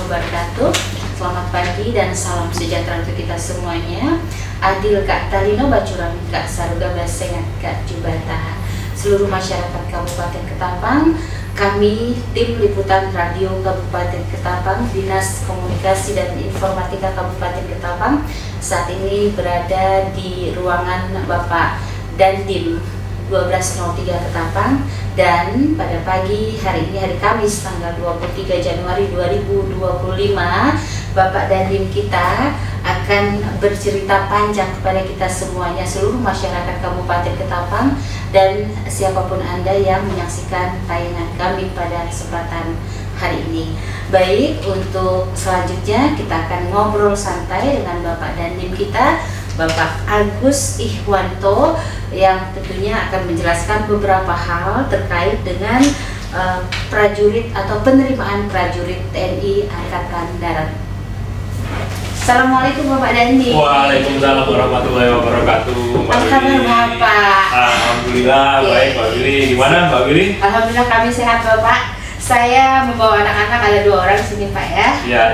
wabarakatuh. Selamat pagi dan salam sejahtera untuk kita semuanya. Adil Kak Talino Bacuran Kak Saruga Basengat Kak Jubata. Seluruh masyarakat Kabupaten Ketapang, kami tim liputan radio Kabupaten Ketapang, Dinas Komunikasi dan Informatika Kabupaten Ketapang saat ini berada di ruangan Bapak Dandim 1203 Ketapang, dan pada pagi hari ini, hari Kamis tanggal 23 Januari 2025, Bapak Dandim kita akan bercerita panjang kepada kita semuanya, seluruh masyarakat Kabupaten Ketapang dan siapapun Anda yang menyaksikan tayangan kami pada kesempatan hari ini. Baik, untuk selanjutnya kita akan ngobrol santai dengan Bapak Dandim kita, Bapak Agus Ihwanto, yang tentunya akan menjelaskan beberapa hal terkait dengan prajurit atau penerimaan prajurit TNI Angkatan Darat. Assalamualaikum Bapak Dandim. Waalaikumsalam warahmatullahi wabarakatuh. Apa kabar Bapak? Alhamdulillah, baik Mbak Willy. Gimana Mbak Willy? Alhamdulillah kami sehat Bapak. Saya membawa anak-anak, ada 2 orang di sini Pak ya. Iya.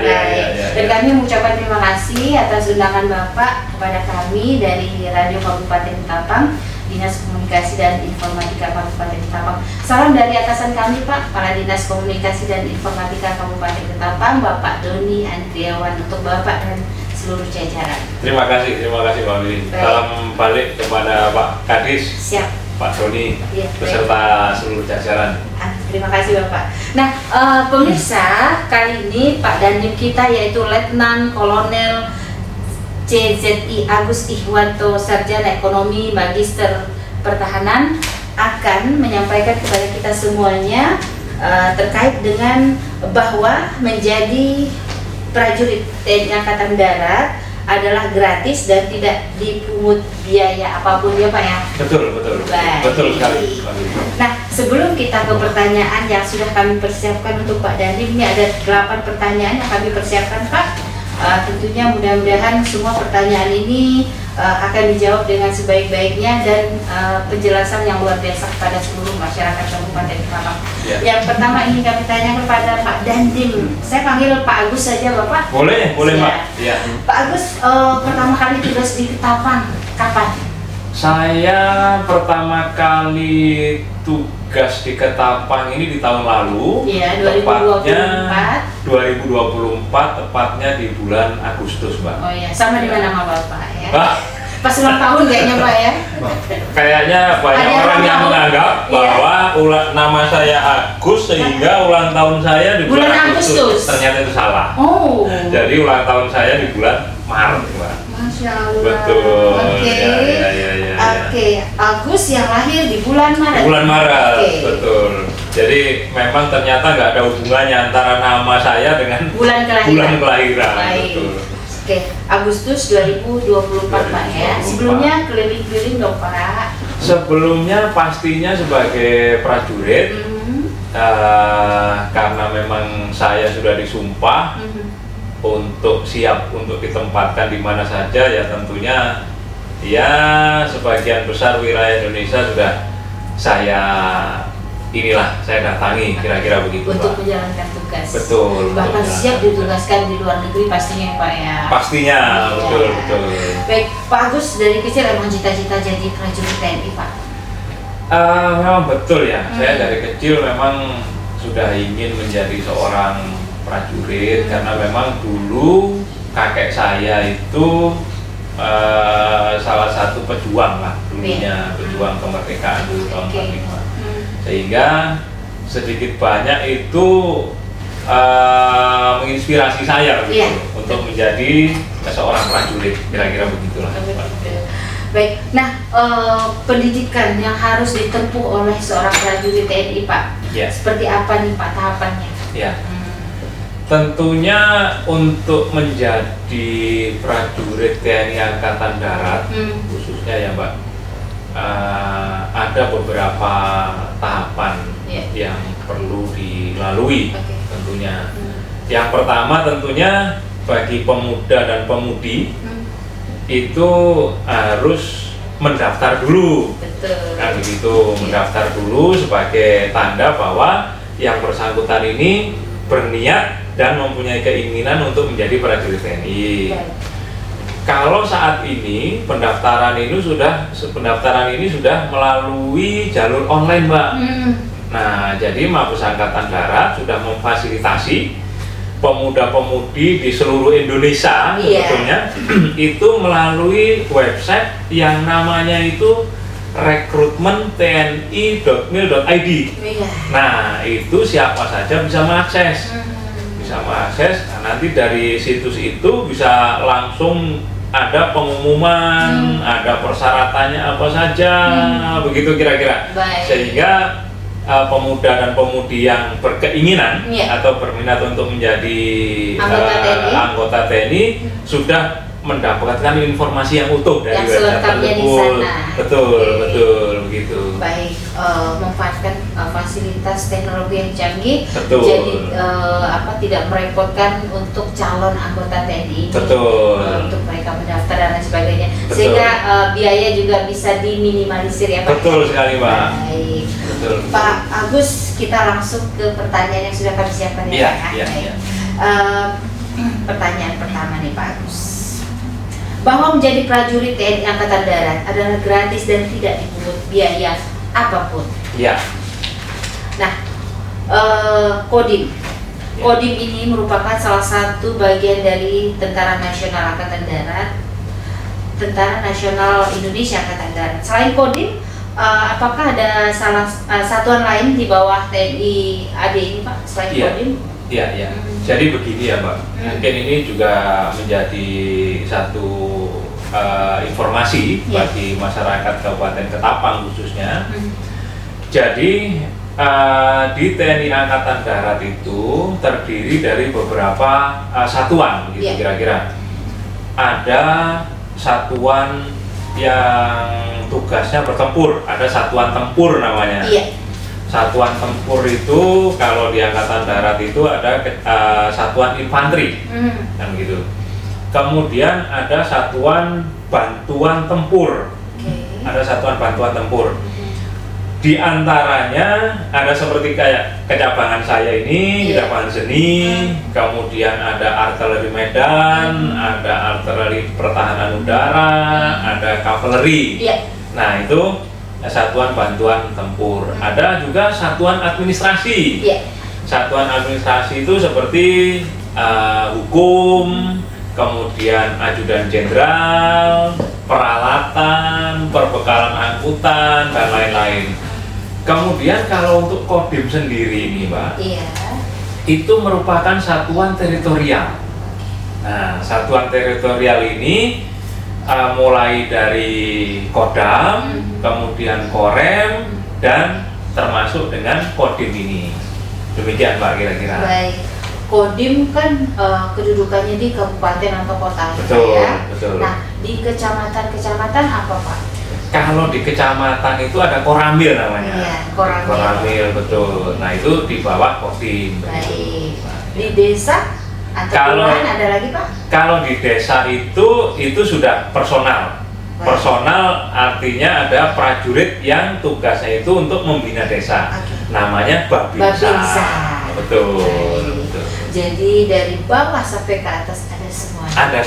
Dan kami mengucapkan terima kasih atas undangan Bapak kepada kami dari Radio Kabupaten Ketapang, Dinas Komunikasi dan Informatika Kabupaten Ketapang. Salam dari atasan kami Pak, Kepala Dinas Komunikasi dan Informatika Kabupaten Ketapang, Bapak Doni Andriawan, untuk Bapak dan seluruh jajaran. Terima kasih Mbak Willy. Salam balik kepada Pak Kadis. Siap. Pak Doni, Ya, beserta seluruh jajaran. Terima kasih Bapak. Nah, pemirsa, kali ini Pak Dandim kita yaitu Letnan Kolonel CZI Agus Ihwanto, Sarjana Ekonomi Magister Pertahanan, akan menyampaikan kepada kita semuanya terkait dengan bahwa menjadi prajurit TNI Angkatan Darat adalah gratis dan tidak dipungut biaya apapun ya Pak ya. Betul sekali. Nah, sebelum kita ke pertanyaan yang sudah kami persiapkan untuk Pak Dandim, ini ada 8 pertanyaan yang kami persiapkan Pak. Tentunya mudah-mudahan semua pertanyaan ini akan dijawab dengan sebaik-baiknya dan penjelasan yang luar biasa kepada seluruh masyarakat Kabupaten Ketapang. Ya. Yang pertama ini kami tanyakan kepada Pak Dandim. Saya panggil Pak Agus saja Bapak. Boleh Mbak. Ya. Pak Agus, pertama kali tugas di Ketapang kapan? Saya pertama kali tugas di Ketapang ini di tahun lalu. Iya, 2024, tepatnya di bulan Agustus, Mbak. Oh iya, sama dengan nama Bapak ya. Mbak, Pas ulang tahun kayaknya Pak ya. kayaknya banyak Ada orang yang tahu. menganggap bahwa nama saya Agus sehingga ulang tahun saya di bulan Agustus. Ternyata itu salah. Oh. Jadi ulang tahun saya di bulan Maret, Mbak. Masya Allah. Betul. Oke. Ya. Oke, Agus yang lahir di bulan Maret. Bulan Maret, Oke. betul. Jadi memang ternyata nggak ada hubungannya antara nama saya dengan Bulan kelahiran. bulan kelahiran. Baik. Betul. Oke, Agustus 2024 Pak ya. 2024. Sebelumnya keliling-keliling dong Pak. Sebelumnya pastinya sebagai prajurit, karena memang saya sudah disumpah untuk siap untuk ditempatkan di mana saja, ya tentunya ya sebagian besar wilayah Indonesia sudah saya datangi, kira-kira begitu Untuk Pak. menjalankan tugas. Betul. Bahkan untuk siap menjalankan ditugaskan di luar negeri pastinya Pak ya. pastinya, Iya. betul. Baik, Pak Agus dari kecil emang cita-cita jadi prajurit TNI Pak? Memang betul ya, saya dari kecil memang sudah ingin menjadi seorang prajurit karena memang dulu kakek saya itu salah satu pejuang lah dulunya, pejuang kemerdekaan dulu tahun 45. Sehingga sedikit banyak itu menginspirasi saya gitu, untuk menjadi seorang prajurit, kira-kira begitulah. Baik, nah pendidikan yang harus ditempuh oleh seorang prajurit TNI Pak, Ya. seperti apa nih Pak tahapannya? Ya, tentunya untuk menjadi prajurit TNI Angkatan Darat, khususnya ya Mbak, ada beberapa tahapan yang perlu dilalui. Tentunya yang pertama tentunya bagi pemuda dan pemudi itu harus mendaftar dulu. Betul. Kan begitu, mendaftar dulu sebagai tanda bahwa yang bersangkutan ini berniat dan mempunyai keinginan untuk menjadi prajurit TNI. Baik. Kalau saat ini pendaftaran ini sudah melalui jalur online, Mbak. Nah, jadi Mabes Angkatan Darat sudah memfasilitasi pemuda-pemudi di seluruh Indonesia sebetulnya itu melalui website yang namanya itu rekrutmentni.mil.id. Nah, itu siapa saja bisa mengakses. Nah, nanti dari situs itu bisa langsung ada pengumuman, ada persyaratannya apa saja, begitu kira-kira. Sehingga pemuda dan pemudi yang berkeinginan atau berminat untuk menjadi anggota TNI sudah mendapatkan informasi yang utuh dari website tersebut. Betul begitu. Baik, memanfaatkan fasilitas teknologi yang canggih, betul. Jadi tidak merepotkan untuk calon anggota TNI ini, untuk mereka mendaftar dan lain sebagainya, betul. Sehingga biaya juga bisa diminimalisir ya Pak. Betul sekali Pak. Baik. Betul. Pak Agus, kita langsung ke pertanyaan yang sudah kami siapkan ya Pak. Pertanyaan pertama nih Pak Agus. Bahwa menjadi prajurit TNI Angkatan Darat adalah gratis dan tidak dipungut biaya apapun. Ya. Nah, Kodim. Kodim ini merupakan salah satu bagian dari Tentara Nasional Angkatan Darat, Tentara Nasional Indonesia Angkatan Darat. Selain Kodim, apakah ada satuan lain di bawah TNI AD ini Pak selain Kodim? Iya. Jadi begini ya Mbak, mungkin ini juga menjadi satu informasi bagi masyarakat Kabupaten Ketapang khususnya. Jadi di TNI Angkatan Darat itu terdiri dari beberapa satuan gitu kira-kira. Ada satuan yang tugasnya bertempur, ada satuan tempur namanya. Satuan tempur itu kalau di Angkatan Darat itu ada satuan infanteri, kan gitu. Kemudian ada satuan bantuan tempur, ada satuan bantuan tempur. Di antaranya ada seperti kayak kecabangan saya ini, kecabangan seni, kemudian ada artileri medan, ada artileri pertahanan udara, ada kavaleri. Nah itu satuan bantuan tempur. Ada juga satuan administrasi. Satuan administrasi itu seperti hukum, kemudian ajudan jenderal, peralatan, perbekalan angkutan dan lain-lain. Kemudian kalau untuk Kodim sendiri ini, Mbak, itu merupakan satuan teritorial. Nah, satuan teritorial ini mulai dari Kodam, kemudian Korem, dan termasuk dengan Kodim ini. Demikian Mbak kira-kira. Baik. Kodim kan kedudukannya di kabupaten atau kota. Betul. Nah, di kecamatan apa Pak? Kalau di kecamatan itu ada Koramil namanya. Koramil, betul. Nah itu di bawah Kodim. Baik. Di desa? Kalau ada lagi Pak? Kalau di desa itu sudah personal. Personal artinya ada prajurit yang tugasnya itu untuk membina desa. Namanya Babinsa. Betul. Jadi dari bawah sampai ke atas ada semua. Ada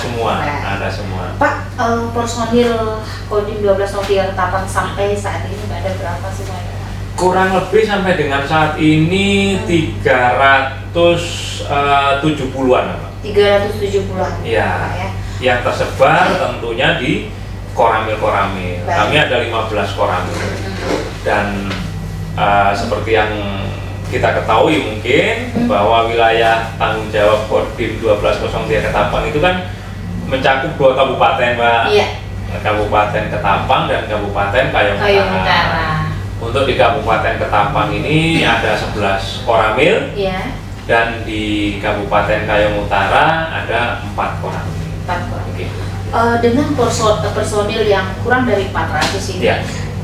semua. Pak, personil Kodim 1203 Ketapang sampai saat ini ada berapa semuanya? Kurang lebih sampai dengan saat ini 370-an. 370-an. Iya. Yang tersebar tentunya di Koramil. Kami ada 15 Koramil. Dan seperti yang kita ketahui mungkin bahwa wilayah tanggung jawab Kodim 1203 Ketapang itu kan mencakup 2 kabupaten, Mbak. Kabupaten Ketapang dan Kabupaten Kayong Utara. Untuk di Kabupaten Ketapang ini ada 11 Koramil, dan di Kabupaten Kayong Utara ada 4 Koramil. 4 Koramil. Dengan personil yang kurang dari 400 ini,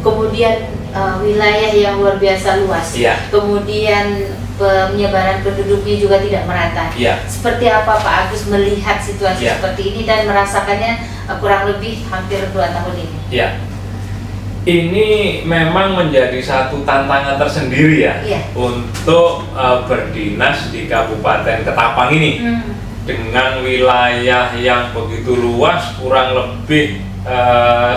kemudian wilayah yang luar biasa luas, kemudian penyebaran penduduknya juga tidak merata. Seperti apa Pak Agus melihat situasi seperti ini dan merasakannya kurang lebih hampir 2 tahun ini? Ini memang menjadi satu tantangan tersendiri ya, Iya. untuk berdinas di Kabupaten Ketapang ini. Dengan wilayah yang begitu luas, kurang lebih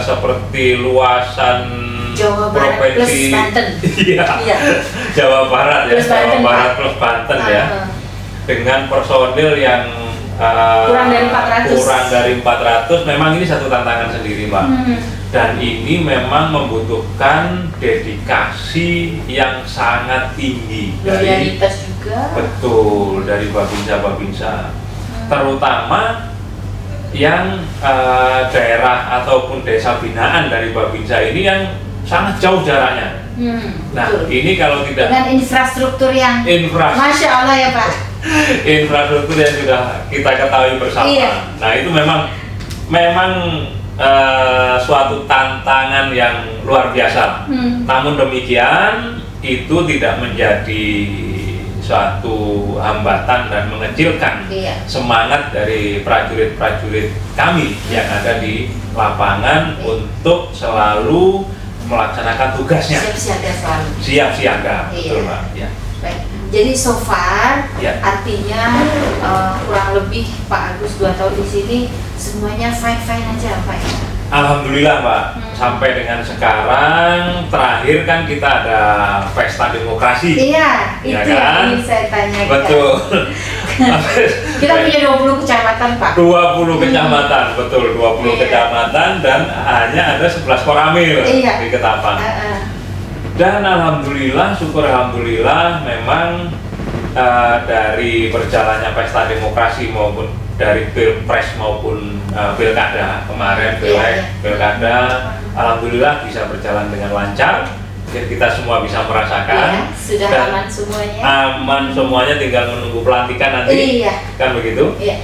seperti luasan Jawa Barat provinsi plus Banten. Iya. Iya. Jawa Barat ya, Plus Jawa Banten, Barat Pak. plus Banten ya. Dengan personil yang Kurang dari 400. kurang dari 400, memang ini satu tantangan sendiri, Pak. Dan ini memang membutuhkan dedikasi yang sangat tinggi Loyalitas juga. betul dari babinsa-babinsa, terutama yang daerah ataupun desa binaan dari babinsa ini yang sangat jauh jaraknya. Nah, Betul. ini kalau tidak Dengan infrastruktur yang infrastruktur Masya Allah ya Pak. infrastruktur yang sudah kita ketahui bersama. Iya. Nah, itu memang suatu tantangan yang luar biasa. Namun demikian itu tidak menjadi suatu hambatan dan mengecilkan Iya. semangat dari prajurit-prajurit kami yang ada di lapangan untuk selalu melaksanakan tugasnya. Siap siaga selalu. Siap siaga, Iya. betul Pak. Ya. Baik. Jadi so far Ya. artinya kurang lebih Pak Agus 2 tahun di sini semuanya fine aja Pak ya. Alhamdulillah Pak, sampai dengan sekarang terakhir kan kita ada pesta demokrasi. Iya, Ya itu kan? yang ingin saya tanyakan. Betul. Kita punya 20 kecamatan Pak. 20 kecamatan, betul, 20 Iya. kecamatan dan hanya ada 11 koramil Iya. di Ketapang. Heeh. Dan alhamdulillah, syukur alhamdulillah memang dari berjalannya pesta demokrasi maupun dari pilpres maupun pilkada kemarin, pilkada, alhamdulillah bisa berjalan dengan lancar. Kita semua bisa merasakan. Iya, sudah Dan aman semuanya. aman semuanya, tinggal menunggu pelantikan nanti. Iya. Kan begitu? Iya.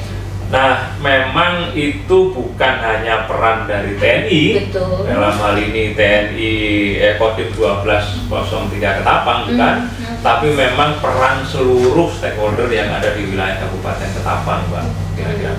Nah, memang itu bukan hanya peran dari TNI. Betul. Dalam hal ini TNI Kodim 1203 Ketapang bukan, tapi memang peran seluruh stakeholder yang ada di wilayah Kabupaten Ketapang, Mbak. Kira-kira.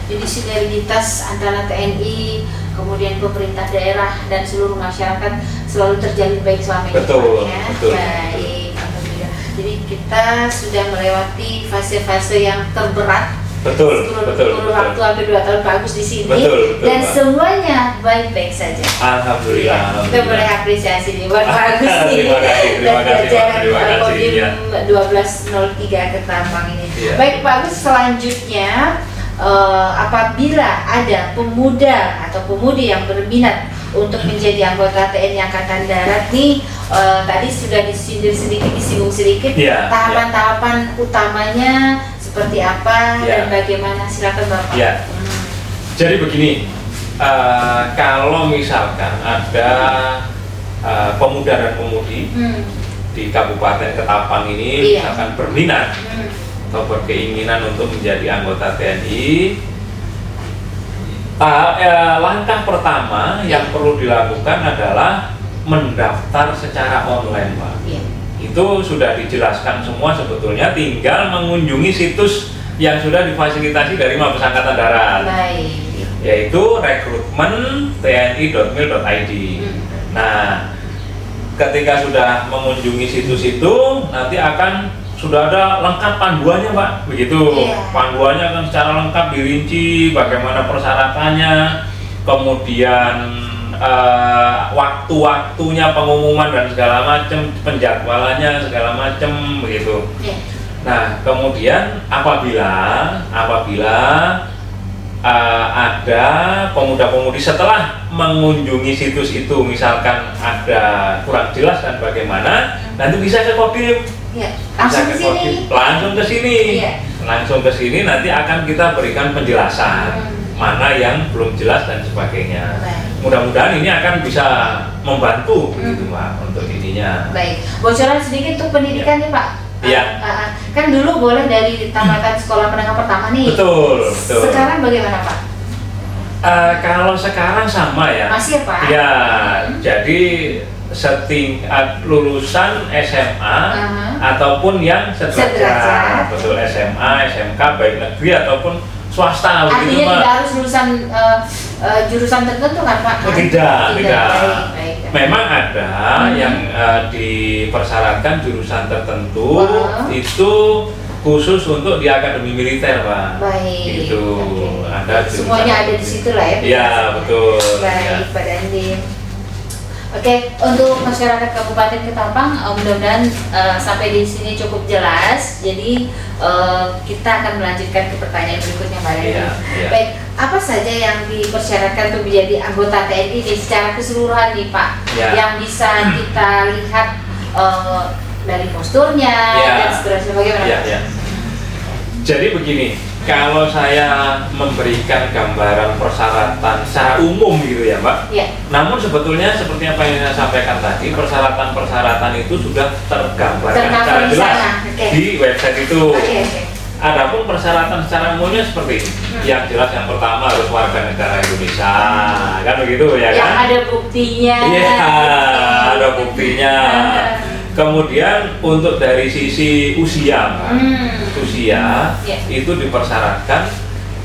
Jadi sinergitas antara TNI, kemudian pemerintah daerah dan seluruh masyarakat selalu terjalin baik selama ini. Betul, Pak, ya. betul. Baik, alhamdulillah. Jadi kita sudah melewati fase-fase yang terberat. Betul, Kurun waktu hampir 2 tahun Pak Agus di sini. Betul, dan Pak. semuanya baik-baik saja. Alhamdulillah. Kita boleh apresiasi nih buat Pak Agus nih. Terima kasih, Pak. Terima kasih, Kodim ya. 1203 Ketapang ini. Iya. Baik Pak Agus, selanjutnya apabila ada pemuda atau pemudi yang berminat untuk menjadi anggota TNI Angkatan Darat nih, tadi sudah disinggung sedikit Iya, tahapan-tahapan utamanya seperti apa Iya. dan bagaimana, silakan Bapak. Ya. Jadi begini, kalau misalkan ada pemuda dan pemudi di Kabupaten Ketapang ini, Iya. misalkan berminat atau berkeinginan untuk menjadi anggota TNI, langkah pertama yang perlu dilakukan adalah mendaftar secara online, Pak. Iya. Itu sudah dijelaskan semua sebetulnya, tinggal mengunjungi situs yang sudah difasilitasi dari Mabes Angkatan Darat, Baik. yaitu rekrutmen.tni.mil.id. Nah, ketika sudah mengunjungi situs itu, nanti akan sudah ada lengkap panduannya, Pak. Begitu. Iya. Panduannya akan secara lengkap dirinci bagaimana persyaratannya, kemudian waktu-waktunya pengumuman dan segala macam, penjadwalannya segala macam begitu. Iya. Nah, kemudian apabila ada pemuda-pemudi setelah mengunjungi situs itu, misalkan ada kurang jelas dan bagaimana, nanti bisa ke Kodim. Iya. Bisa Langsung ke ke sini. Kodim. Langsung ke sini. Iya. Langsung ke sini, nanti akan kita berikan penjelasan mana yang belum jelas dan sebagainya. Baik. Mudah-mudahan ini akan bisa membantu gitu, Pak, untuk ininya. Baik. Bocoran sedikit untuk pendidikan nih Pak. Iya. Kan dulu boleh dari tamatan sekolah menengah pertama nih. Betul, betul. Sekarang bagaimana Pak? Kalau sekarang sama ya. Masih ya Pak? Ya, jadi setingkat lulusan SMA ataupun yang sederajat. Sederajat. Betul, SMA, SMK baik negeri ataupun swasta. Artinya begitu, Pak. tidak harus lulusan jurusan tertentu kan Pak? Oh, tidak. Baik, baik. Memang ada yang dipersyaratkan jurusan tertentu itu khusus untuk di akademi militer, Pak. Baik. Gitu. Ada jurusan semuanya ada di situ lah ya. Iya, betul. Baik, Pak Dandi. Oke, untuk masyarakat Kabupaten Ketapang, mudah-mudahan sampai di sini cukup jelas. Jadi kita akan melanjutkan ke pertanyaan berikutnya, Pak Dandi. Baik, apa saja yang dipersyaratkan untuk menjadi anggota TNI ini secara keseluruhan nih, Pak? Yang bisa kita lihat dari posturnya dan seterusnya, bagaimana? Jadi begini, kalau saya memberikan gambaran persyaratan secara umum gitu ya, Mbak. Namun sebetulnya seperti apa yang saya sampaikan tadi, persyaratan-persyaratan itu sudah tergambarkan secara jelas di website itu. Adapun persyaratan secara umumnya seperti ini. Yang jelas yang pertama harus warga negara Indonesia, kan begitu ya kan? Yang ada buktinya. Iya, ada buktinya. Kemudian untuk dari sisi usia, Pak, usia itu dipersyaratkan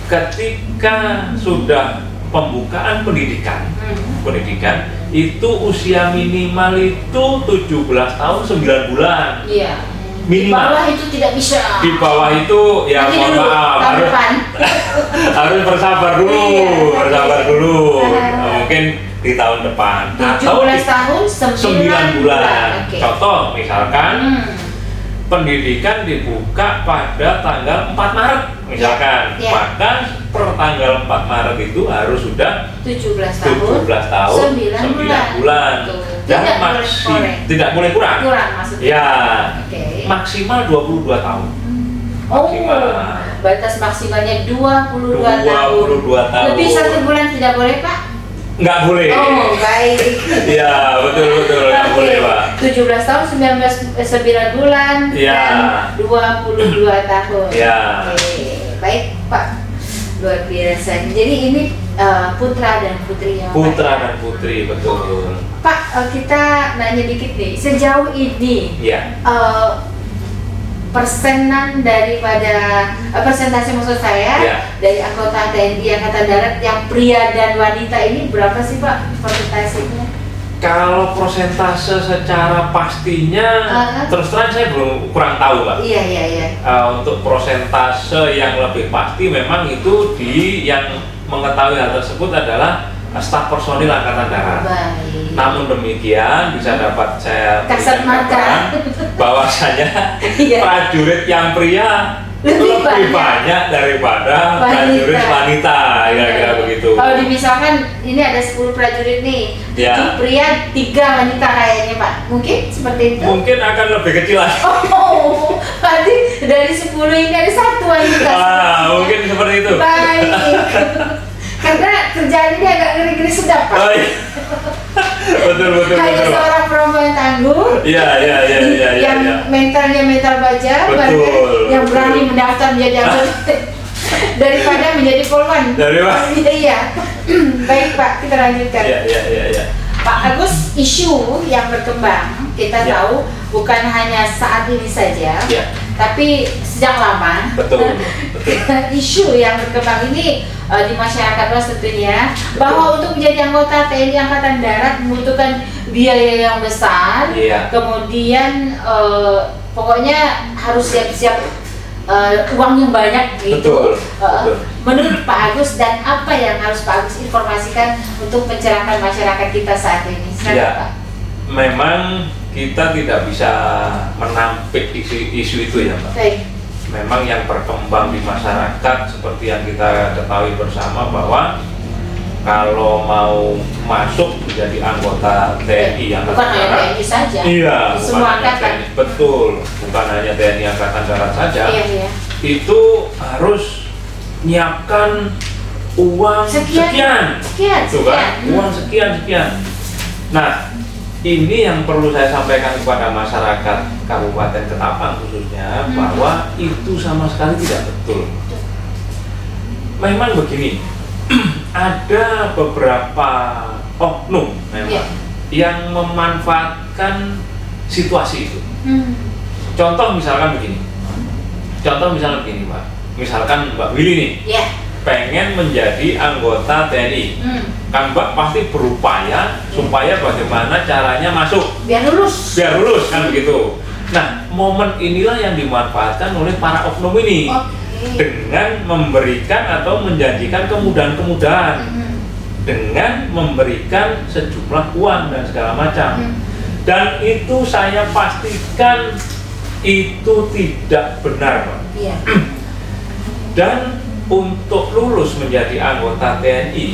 ketika sudah pembukaan pendidikan, itu usia minimal itu 17 tahun 9 bulan. Minimal. Di bawah itu tidak bisa. Di bawah itu ya mohon maaf harus bersabar dulu, mungkin di tahun depan 17 tahun 9 bulan. Contoh misalkan pendidikan dibuka pada tanggal 4 Maret misalkan, maka per tanggal 4 Maret itu harus sudah 17 tahun 9 bulan. Dan tidak boleh kurang maksudnya. Ya, maksimal 22 tahun. Batas maksimalnya 22 tahun. Lebih 1 bulan tidak boleh, Pak? Nggak boleh. Oh, baik. Iya, betul, nggak boleh, Pak. 17 tahun 9 bulan dan 22 tahun. Baik, Pak. Luar biasa. Jadi ini putra dan putrinya, Pak. Putra dan putri, betul. Pak, kita nanya dikit nih. Sejauh ini, persenan daripada persentase maksud saya dari anggota TNI Angkatan Darat yang pria dan wanita ini berapa sih, Pak, persentasenya? Kalau persentase secara pastinya terus terang saya kurang tahu, Pak. Untuk persentase yang lebih pasti memang itu yang mengetahui hal tersebut adalah staf personil Angkatan Darat. Namun demikian bisa dapat saya berikan bahwasanya prajurit yang pria lebih banyak daripada prajurit wanita, kira-kira begitu. Kalau misalkan ini ada 10 prajurit nih, 7 pria, 3 wanita kayaknya, Pak. Mungkin seperti itu? Mungkin akan lebih kecil lagi. Berarti dari 10 ini ada 1 wanita. Mungkin seperti itu. Baik. Karena kerjaan ini agak ngeri-ngeri sedap, Pak. Betul. Hanya seorang perempuan tangguh. Yang mentalnya mental baja, yang berani mendaftar menjadi anggota daripada menjadi polwan. Baik, Pak, kita lanjutkan. Pak Agus, isu yang berkembang kita tahu bukan hanya saat ini saja, tapi sejak lama. Betul. Isu yang berkembang ini di masyarakat luas tentunya, bahwa untuk menjadi anggota TNI Angkatan Darat membutuhkan biaya yang besar, kemudian pokoknya harus siap-siap uang yang banyak gitu. Betul. Menurut Pak Agus, dan apa yang harus Pak Agus informasikan untuk mencerahkan masyarakat kita saat ini? Pak. Memang kita tidak bisa menampik isu itu ya, Mbak. Memang yang berkembang di masyarakat seperti yang kita ketahui bersama bahwa kalau mau masuk menjadi anggota TNI Angkatan bukan Darat, hanya TNI saja, semua angkatan. Betul, bukan hanya TNI Angkatan Darat saja. Itu harus nyiapkan uang sekian. Uang sekian. Nah, ini yang perlu saya sampaikan kepada masyarakat Kabupaten Ketapang khususnya, bahwa itu sama sekali tidak betul. Memang begini, ada beberapa oknum memang yang memanfaatkan situasi itu. Contoh misalkan begini, Pak. Misalkan Mbak Willy nih, pengen menjadi anggota TNI. Kan Mbak pasti berupaya supaya bagaimana caranya masuk Biar lulus. kan begitu. Nah, momen inilah yang dimanfaatkan oleh para oknum ini dengan memberikan atau menjanjikan kemudahan-kemudahan dengan memberikan sejumlah uang dan segala macam. Dan itu saya pastikan itu tidak benar, Pak. Iya. Dan untuk lulus menjadi anggota TNI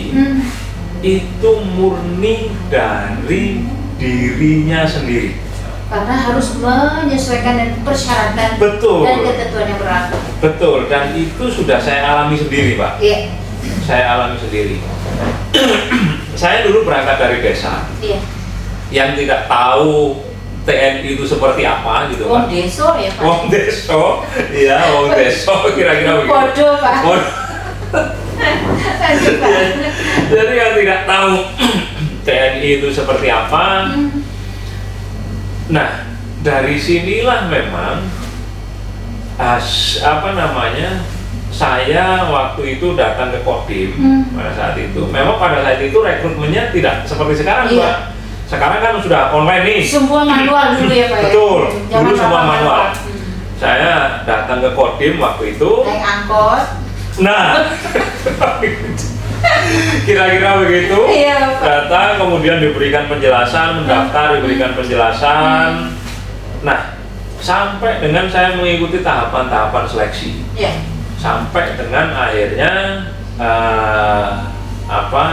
itu murni dari dirinya sendiri. Karena harus menyesuaikan dengan persyaratan Betul. dan ketentuan yang berlaku. Betul, dan itu sudah saya alami sendiri, Pak. Iya. Saya alami sendiri. Saya dulu berangkat dari desa Iya. yang tidak tahu TNI itu seperti apa gitu, Wong Pak. deso ya, Pak. Wong deso, iya, wong deso kira-kira begitu. Bodoh, Pak. Lanjut, Pak. Jadi yang tidak tahu TNI itu seperti apa. Nah, dari sinilah memang saya waktu itu datang ke Kodim pada saat itu. Memang pada saat itu rekrutmennya tidak seperti sekarang, Iya. Pak. Sekarang kan sudah online nih. Semua manual dulu ya, Pak. Betul, Jangan dulu semua apa-apa manual. Saya datang ke Kodim waktu itu. Naik angkot. Nah, kira-kira begitu. Iya, Pak. Datang, kemudian diberikan penjelasan, mendaftar, diberikan penjelasan. Nah, sampai dengan saya mengikuti tahapan-tahapan seleksi, Iya. sampai dengan akhirnya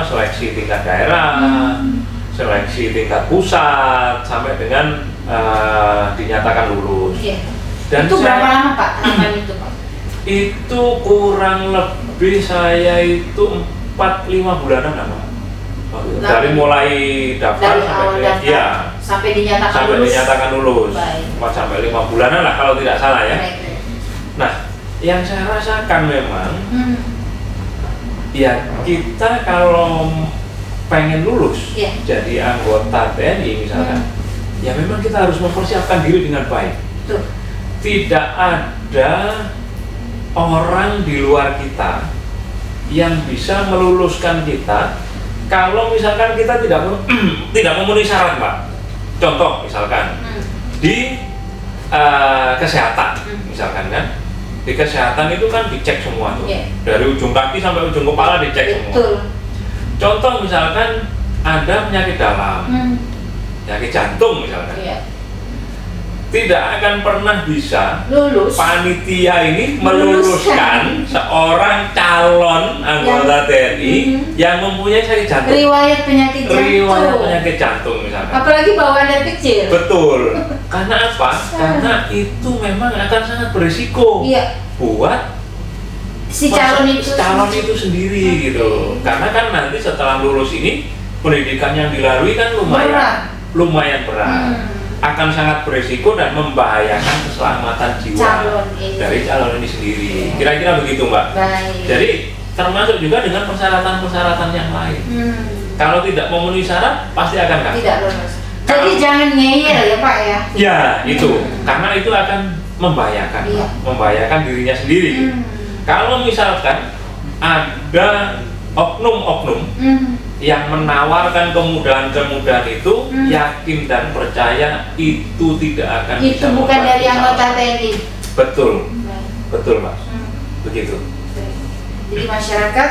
seleksi tingkat daerah, seleksi tingkat pusat, sampai dengan dinyatakan lulus. Iya. Dan Itu berapa saya- lama, Pak, tahapan itu, Pak? Itu kurang lebih saya itu 4-5 bulanan apa? Dari mulai daftar Dari awal sampai daftar ya, sampai dinyatakan sampai lulus. dinyatakan lulus. Baik. 4-5 bulanan lah kalau tidak salah ya. Baik, baik. Nah, yang saya rasakan memang ya kita kalau pengen lulus Iya. jadi anggota TNI misalkan, ya memang kita harus mempersiapkan diri dengan baik. Tuh. Tidak ada orang di luar kita yang bisa meluluskan kita kalau misalkan kita tidak memenuhi syarat, Pak. Contoh misalkan di kesehatan, misalkan kan, di kesehatan itu kan dicek semua tuh, Yeah. dari ujung kaki sampai ujung kepala dicek semua. Betul. Contoh misalkan ada penyakit dalam, penyakit jantung misalkan, Iya. tidak akan pernah bisa Lulus. panitia ini Meluluskan. meluluskan seorang calon anggota TNI yang mempunyai sakit jantung, Riwayat penyakit jantung. riwayat penyakit jantung misalkan. Apalagi bawaan dari kecil. Betul. Karena apa? Karena itu memang akan sangat berisiko Iya. buat Si calon itu. itu sendiri gitu. Karena kan nanti setelah lulus ini pendidikan yang dilalui kan lumayan berat. Akan sangat berisiko dan membahayakan keselamatan jiwa Calon ini. dari calon ini sendiri. Kira-kira begitu, Mbak. Baik. Jadi termasuk juga dengan persyaratan-persyaratan yang lain. Kalau tidak memenuhi syarat pasti akan gagal. Tidak lulus. Jadi jangan ngeyel ya, Pak ya. Ya, itu. Karena itu akan membahayakan, Iya. membahayakan dirinya sendiri. Kalau misalkan ada oknum-oknum yang menawarkan kemudahan-kemudahan itu, yakin dan percaya itu tidak akan Itu bisa bukan membantu dari anggota sama. TNI. Betul, Baik. betul, Mas. Begitu. Baik. Jadi masyarakat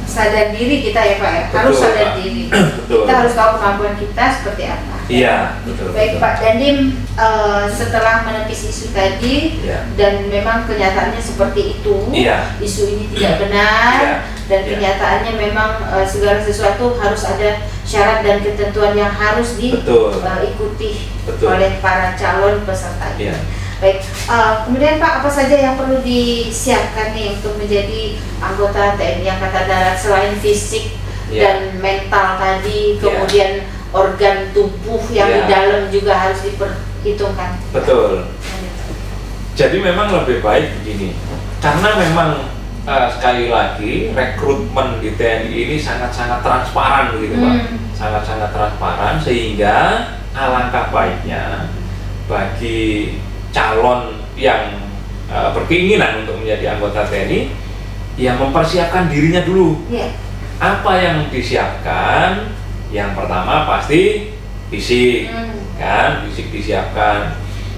sadar diri kita ya, Pak ya. Harus Betul, sadar Pak. diri. Betul. Kita harus tahu kemampuan kita seperti apa. Iya, betul. Baik, betul. Pak Dandim, setelah menepis isu tadi Iya. dan memang kenyataannya seperti itu, Iya. isu ini tidak benar Iya. dan Iya. kenyataannya memang segala sesuatu harus ada syarat dan ketentuan yang harus Betul. diikuti Betul. oleh para calon peserta. Iya. Baik, kemudian Pak, apa saja yang perlu disiapkan nih untuk menjadi anggota TNI Angkatan Darat selain fisik Iya. dan mental tadi, Iya. kemudian organ tubuh yang Iya. di dalam juga harus diperhitungkan. Betul. Jadi memang lebih baik begini, karena memang sekali lagi rekrutmen di TNI ini sangat-sangat transparan begitu, Pak. Sangat-sangat transparan, sehingga alangkah baiknya bagi calon yang berkeinginan untuk menjadi anggota TNI ya mempersiapkan dirinya dulu. Iya. Apa yang disiapkan? Yang pertama pasti fisik, kan, fisik disiapkan.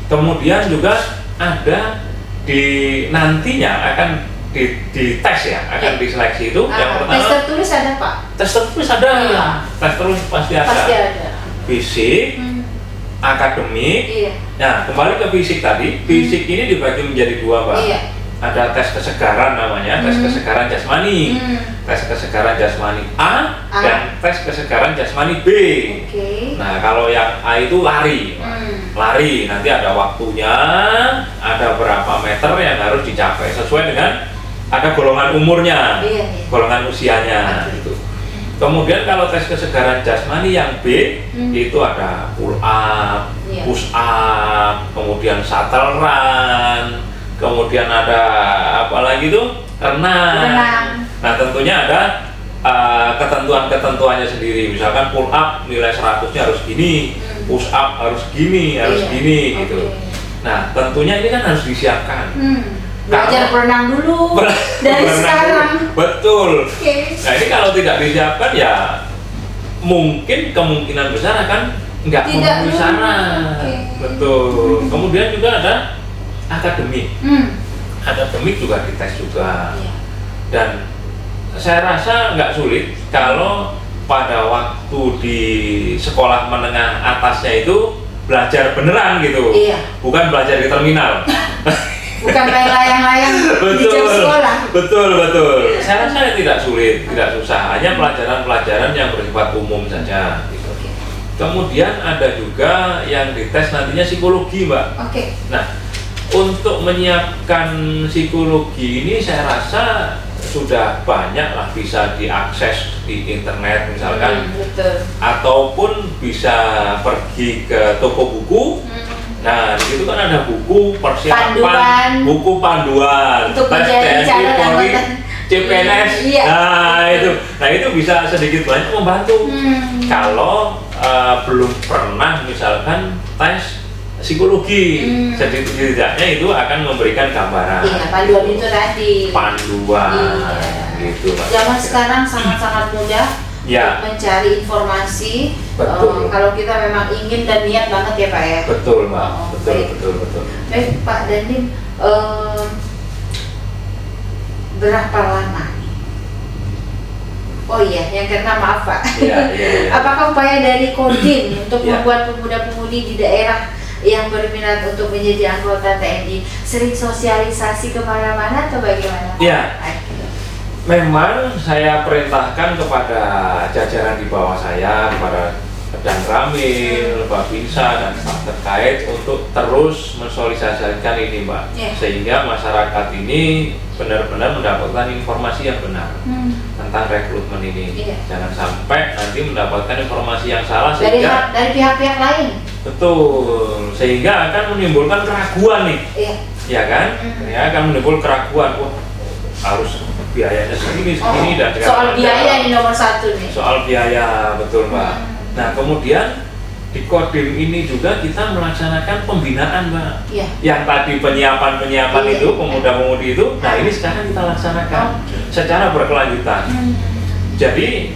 Kemudian juga ada di nantinya akan di tes ya, akan diseleksi itu. Yang pertama tes tertulis ada Pak? Tes tertulis ada, Iya. tes tertulis pasti ada. Pasti ada. Fisik, akademik. Iya. Nah, kembali ke fisik tadi. Fisik ini dibagi menjadi dua, Mbak. Iya. Ada tes kesegaran namanya, tes kesegaran jasmani. Tes kesegaran jasmani A dan tes kesegaran jasmani B. Oke. Nah, kalau yang A itu lari. Lari, nanti ada waktunya, ada berapa meter yang harus dicapai sesuai dengan ada golongan umurnya, Iya. golongan usianya gitu. Kemudian kalau tes kesegaran jasmani yang B itu ada pull up, Iya. push up, kemudian shuttle run, kemudian ada apa lagi tuh? Renang. Nah, tentunya ada ketentuan-ketentuannya sendiri. Misalkan pull up nilai 100-nya harus gini, push up harus gini, harus Iya. gini gitu. Nah, tentunya ini kan harus disiapkan. Belajar berenang dulu dari Berenang sekarang. dulu. Betul. Oke. Nah, ini kalau tidak disiapkan ya mungkin kemungkinan besar akan nggak Tidak memenuhi lulus. syarat. Oke. Betul. Kemudian juga ada akademik. Hmm. Akademik juga dites juga. Iya. Dan saya rasa nggak sulit kalau pada waktu di sekolah menengah atasnya itu belajar beneran gitu. Iya. Bukan belajar di terminal. Bukan main layang-layang di jam sekolah. Betul. Saya rasa tidak sulit, tidak susah. Hanya pelajaran-pelajaran yang bersifat umum saja. Gitu. Oke. Kemudian ada juga yang dites nantinya psikologi, Mbak. Oke. Nah, untuk menyiapkan psikologi ini saya rasa sudah banyak lah bisa diakses di internet misalkan, Betul. ataupun bisa pergi ke toko buku. Nah, di situ kan ada buku persiapan, Panduan. buku panduan, Untuk tes menjadi TNI, calon Polri, anggota. CPNS. Iya. Nah itu bisa sedikit banyak membantu. Kalau belum pernah misalkan tes psikologi, setidaknya itu akan memberikan gambaran. Iya, panduan itu tadi. Panduan, Iya. gitu, Pak. Zaman sekarang sangat-sangat mudah Ya. mencari informasi. Betul. Kalau kita memang ingin dan niat banget ya Pak ya. Betul, Mbak. Oh, betul, baik. betul. Baik Pak Dandim, berapa lama nih? Oh iya, yang keenam maaf Pak. Iya. Apakah upaya dari Kodim untuk Iya. membuat pemuda-pemudi di daerah yang berminat untuk menjadi anggota TNI sering sosialisasi kemana-mana atau bagaimana? Iya. Memang saya perintahkan kepada jajaran di bawah saya, kepada Dan Ramil, Babinsa dan staf terkait untuk terus mensosialisasikan ini, Mbak. Iya. Sehingga masyarakat ini benar-benar mendapatkan informasi yang benar tentang rekrutmen ini. Iya. Jangan sampai nanti mendapatkan informasi yang salah Dari sehingga pihak-pihak lain. betul, sehingga akan menimbulkan keraguan nih. Iya. Ya kan? Ya akan menimbulkan keraguan. Wah, harus biayanya segini dan segala Soal macam. biaya ini nomor satu nih. Soal biaya, betul, Mbak. Nah, kemudian di Kodim ini juga kita melaksanakan pembinaan, Mbak. Iya. Yang tadi penyiapan Iya. itu, pemuda-pemudi itu, nah ini sekarang kita laksanakan secara berkelanjutan. Jadi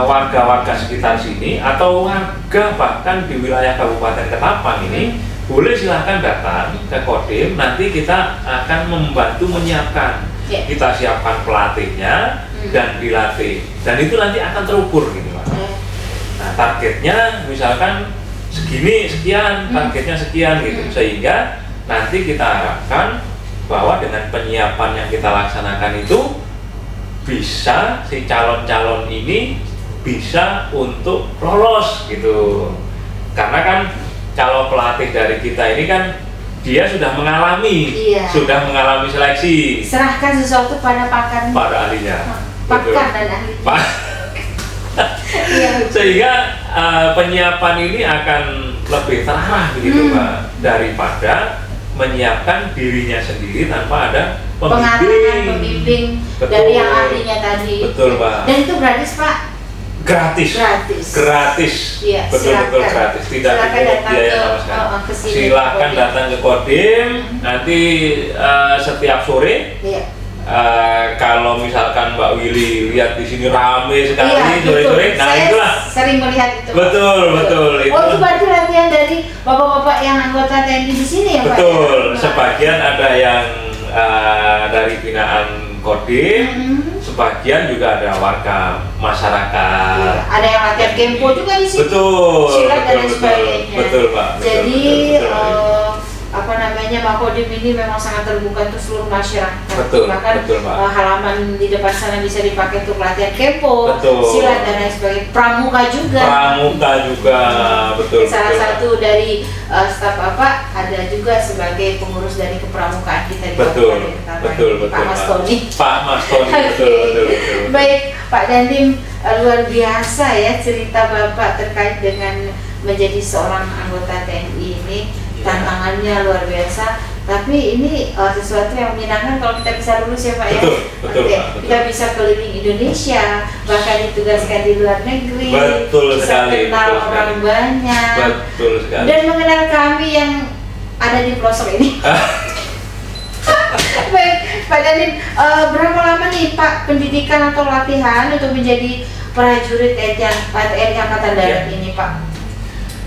warga-warga sekitar sini atau warga bahkan di wilayah Kabupaten Ketapang ini boleh silahkan datang ke Kodim. Nanti kita akan membantu menyiapkan. Iya. Kita siapkan pelatihnya dan dilatih. Dan itu nanti akan terukur gitu, Pak. Nah, targetnya misalkan segini sekian, targetnya sekian gitu, sehingga nanti kita harapkan bahwa dengan penyiapan yang kita laksanakan itu bisa si calon-calon ini bisa untuk lolos gitu. Karena kan kalau pelatih dari kita ini kan dia sudah mengalami, Iya. sudah mengalami seleksi Serahkan sesuatu pada pakar. pada ahlinya. Betul. Pakar dan ahli. Iya. Sehingga penyiapan ini akan lebih terarah begitu, Pak, daripada menyiapkan dirinya sendiri tanpa ada Pembimbing Betul. dari yang ahlinya tadi. Betul, Pak. Dan itu gratis Pak. Gratis. Gratis. Iya, Betul-betul silakan. gratis, tidak Silakan dipungut datang biaya ke- sama sekali. ke sini, Silakan Kodim. datang ke Kodim. Nanti setiap sore Iya. kalau misalkan Mbak Willy lihat di sini rame sekali Iya, sore-sore, betul. nah Saya itulah. sering melihat itu. Betul, betul. Oh, itu berarti latihan dari bapak-bapak yang anggota TNI di sini ya, Pak? Betul. Ya? Sebagian ada yang dari binaan Kodim, sebagian juga ada warga masyarakat. Iya, ada yang latihan Kempo juga di sini. Betul. Silat dan lain betul, sebagainya. betul, Pak. Betul, Jadi betul. apa namanya, Makodim ini memang sangat terbuka untuk seluruh masyarakat. Betul, Bahkan betul, Pak. halaman di depan sana bisa dipakai untuk latihan Kempo, Betul. silat dan lain sebagainya. Pramuka juga. Pramuka juga, betul. Salah betul. satu dari staf Bapak ada juga sebagai pengurus dari kepramukaan kita di Betul, Kabupaten Ketapang. betul, betul, Pak Mas Tony. Pak Mas Tony, betul, Oke. betul, betul. Baik, Pak Dandim, luar biasa ya cerita Bapak terkait dengan menjadi seorang anggota TNI ini. Tantangannya luar biasa, tapi ini sesuatu yang menyenangkan kalau kita bisa lulus ya Pak ya. Betul, betul, Oke, Pak, betul. kita bisa keliling Indonesia, bahkan ditugaskan di luar negeri, Betul bisa sekali, kenal betul orang sekali. banyak, Betul sekali. dan mengenal kami yang ada di pelosok ini. Baik, Pak Dandim, berapa lama nih Pak pendidikan atau latihan untuk menjadi prajurit TNI Angkatan Darat ini Pak?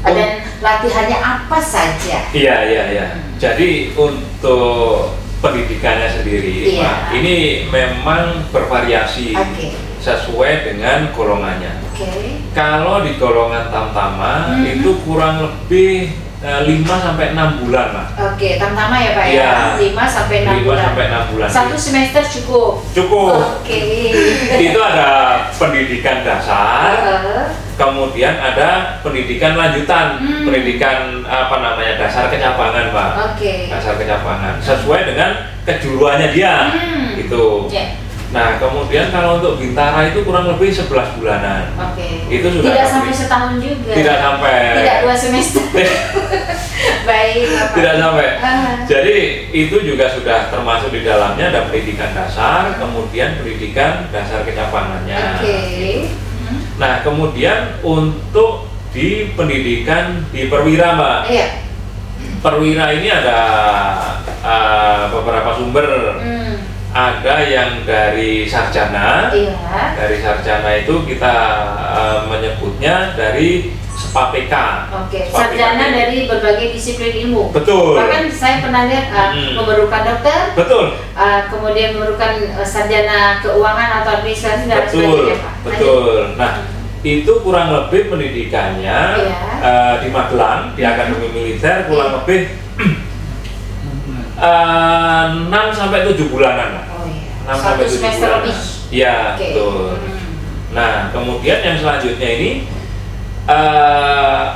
Dan latihannya apa saja? Iya, iya, iya. Jadi untuk pendidikannya sendiri, Iya. Pak, ini memang bervariasi Oke. sesuai dengan golongannya. Oke. Kalau di golongan tamtama Mhm. itu kurang lebih 5 sampai 6 bulan, Pak. Oke, tamtama ya Pak Iya. ya? 5 sampai 6 5 bulan. sampai 6 bulan. Satu semester cukup. Cukup. Oke. Itu ada pendidikan dasar, Heeh. kemudian ada pendidikan lanjutan, Hmm. pendidikan dasar kecabangan, Pak. Oke. Dasar kecabangan sesuai dengan kejuruannya dia. Hmm. Gitu. Ya. Nah, kemudian kalau untuk Bintara itu kurang lebih 11 bulanan. Oke. Itu sudah tidak lebih. sampai setahun juga. Tidak sampai. Tidak 2 semester. Baik, Bapak. Tidak sampai. Ah. Jadi itu juga sudah termasuk di dalamnya ada pendidikan dasar, kemudian pendidikan dasar kecabangannya. Oke. Nah, kemudian untuk di pendidikan di perwira, Mbak. Iya. Perwira ini ada beberapa sumber. Ada yang dari sarjana. Iya. Dari sarjana itu kita menyebutnya dari SPAPK. Oke. SPAPK. Sarjana dari berbagai disiplin ilmu. Betul. Bahkan saya pernah lihat memerlukan dokter, Betul. kemudian memerlukan sarjana keuangan atau administrasi dan Betul. sebagainya, Pak. Betul. Nah, itu kurang lebih pendidikannya Iya. di Magelang di Akademi Militer kurang Iya. lebih 6 sampai 7 bulanan lah. Oh iya. 6 Satu sampai 7 semester bulanan. lebih. Iya, Oke. betul. Nah, kemudian yang selanjutnya ini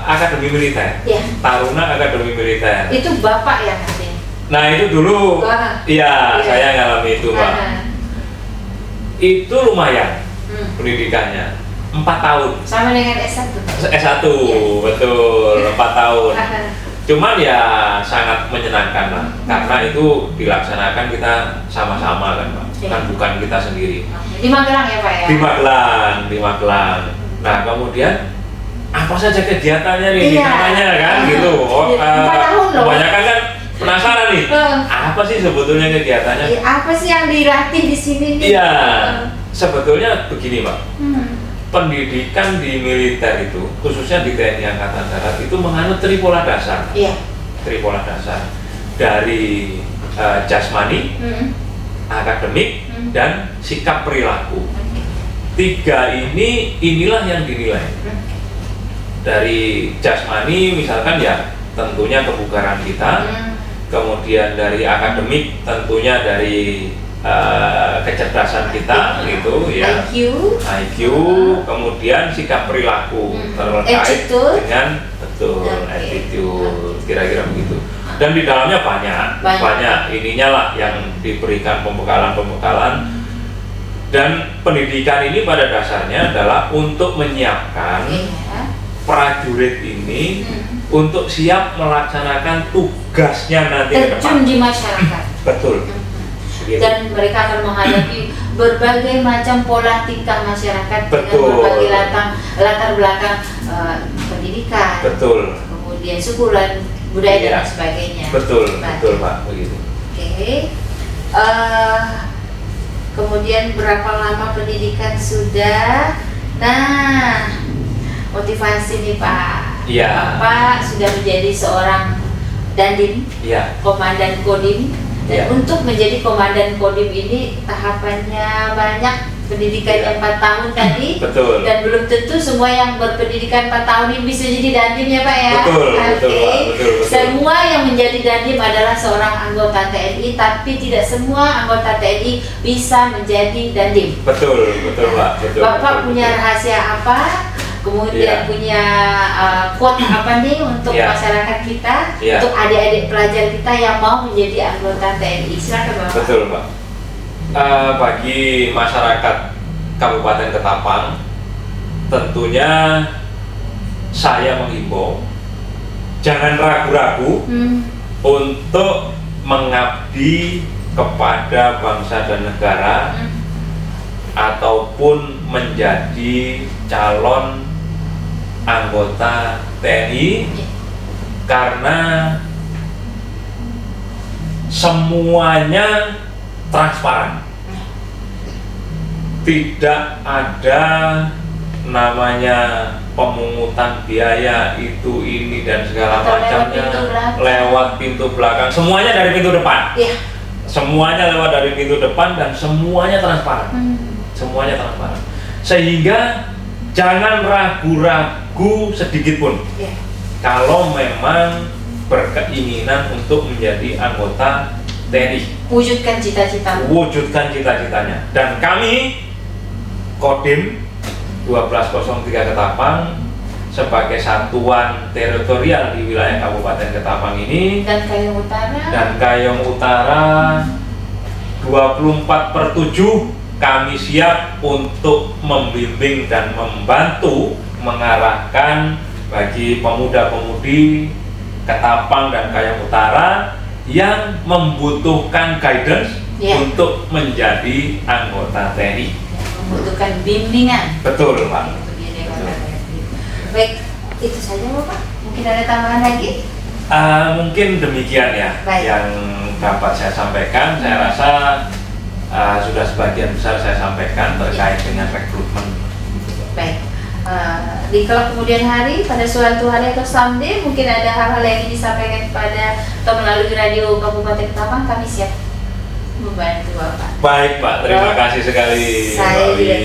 Akademi Militer. Iya. Taruna Akademi Militer. Itu Bapak yang nanti. Nah, itu dulu Wah. iya, Iya. saya ngalami itu, Pak. Itu lumayan pendidikannya. 4 tahun. Sama dengan S1. S1, Iya. betul, 4 tahun. Cuman ya sangat menyenangkan lah, karena itu dilaksanakan kita sama-sama kan, Pak. Iya. Kan bukan kita sendiri. Di Magelang ya Pak ya? Di Magelang, di Magelang. Nah, kemudian apa saja kegiatannya nih, Iya. namanya kan gitu. Oh, 4 tahun loh. kebanyakan kan penasaran nih, apa sih sebetulnya kegiatannya? Apa sih yang dilatih di sini nih? Iya, sebetulnya begini, Pak. Hmm. Pendidikan di militer itu, khususnya di TNI Angkatan Darat itu menganut tripola dasar. Iya. Tripola dasar dari jasmani, akademik, dan sikap perilaku. 3 inilah yang dinilai. Dari jasmani misalkan ya tentunya kebugaran kita, kemudian dari akademik tentunya dari kecerdasan kita gitu ya, IQ, kemudian sikap perilaku terkait Attitude. dengan betul Oke. attitude, kira-kira begitu. Dan di dalamnya banyak ininya lah yang diberikan pembekalan dan pendidikan ini pada dasarnya adalah untuk menyiapkan prajurit ini untuk siap melaksanakan tugasnya nanti ke depan. Terjun di masyarakat. Betul. Gitu. Dan mereka akan menghadapi berbagai macam pola tingkah masyarakat dengan Betul. berbagai latar belakang pendidikan, Betul. kemudian suku dan budaya Iya. dan sebagainya. Betul, Baik. betul Pak, begitu. Oke. kemudian berapa lama pendidikan sudah. Nah, motivasi nih Pak. Iya. Bapak sudah menjadi seorang Dandim, Iya. Komandan Kodim. Dan Iya. untuk menjadi Komandan Kodim ini tahapannya banyak, pendidikannya 4 tahun tadi. Betul. Dan belum tentu semua yang berpendidikan 4 tahun ini bisa jadi Dandim ya Pak ya. Betul, Oke. betul, Pak. Betul. Semua yang menjadi Dandim adalah seorang anggota TNI, tapi tidak semua anggota TNI bisa menjadi Dandim. Betul, Pak. Betul. Bapak betul, punya betul. rahasia apa? Kemudian Iya. punya quote apa nih untuk Iya. masyarakat kita, Iya. untuk adik-adik pelajar kita yang mau menjadi anggota TNI. Silakan Bapak. Betul, Pak. Bagi masyarakat Kabupaten Ketapang, tentunya saya menghimbau jangan ragu-ragu untuk mengabdi kepada bangsa dan negara ataupun menjadi calon anggota TNI, karena semuanya transparan. Tidak ada namanya pemungutan biaya itu ini dan segala Atau macamnya lewat pintu belakang. lewat pintu belakang. Semuanya dari pintu depan. Iya. Semuanya lewat dari pintu depan dan semuanya transparan. Semuanya transparan. Sehingga jangan ragu-ragu sedikit pun. Iya. Kalau memang berkeinginan untuk menjadi anggota TNI, Wujudkan cita-citamu. wujudkan cita-citanya. Dan kami Kodim 1203 Ketapang sebagai satuan teritorial di wilayah Kabupaten Ketapang ini Dan Kayong Utara. dan Kayong Utara 24/7 kami siap untuk membimbing dan membantu mengarahkan bagi pemuda-pemudi Ketapang dan Kayong Utara yang membutuhkan guidance untuk menjadi anggota TNI. Membutuhkan bimbingan. Betul, Pak. Baik, itu saja Bapak. Mungkin ada tambahan lagi? Mungkin demikian ya. Baik. Yang dapat saya sampaikan. Saya rasa sudah sebagian besar saya sampaikan terkait dengan rekrutmen. Baik. Di kalau kemudian hari, pada suatu hari atau someday, mungkin ada hal-hal yang ingin disampaikan kepada atau melalui radio Kabupaten Ketapang, kami siap membantu Bapak. Baik, Pak. Terima kasih sekali.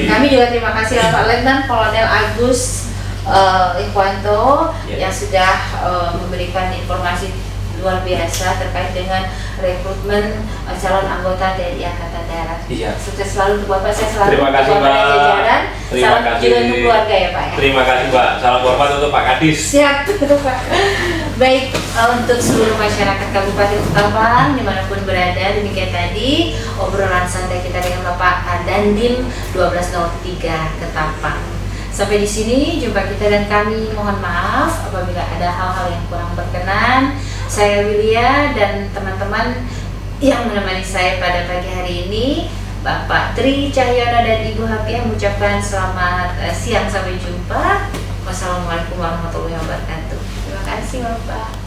Kami juga terima kasih Bapak Letnan Kolonel Agus Ikhwanto yang sudah memberikan informasi luar biasa terkait dengan rekrutmen calon anggota TNI Angkatan Darat. Iya. Sukses selalu untuk Bapak, saya selalu Terima kasih, Bapak dan Pak. jajaran. Terima Salam kasih. juga untuk keluarga ya Pak ya. Terima kasih, Pak. Salam hormat untuk Pak Kadis. Siap, betul Pak. Baik, untuk seluruh masyarakat Kabupaten Ketapang dimanapun berada, demikian tadi obrolan santai kita dengan Bapak Dandim 1203 Ketapang. Sampai di sini jumpa kita dan kami mohon maaf apabila ada hal-hal yang kurang berkenan. Saya Wilia dan teman-teman yang menemani saya pada pagi hari ini, Bapak Tri Cahyono dan Ibu Hapia, mengucapkan selamat siang, sampai jumpa. Wassalamualaikum warahmatullahi wabarakatuh. Terima kasih Bapak.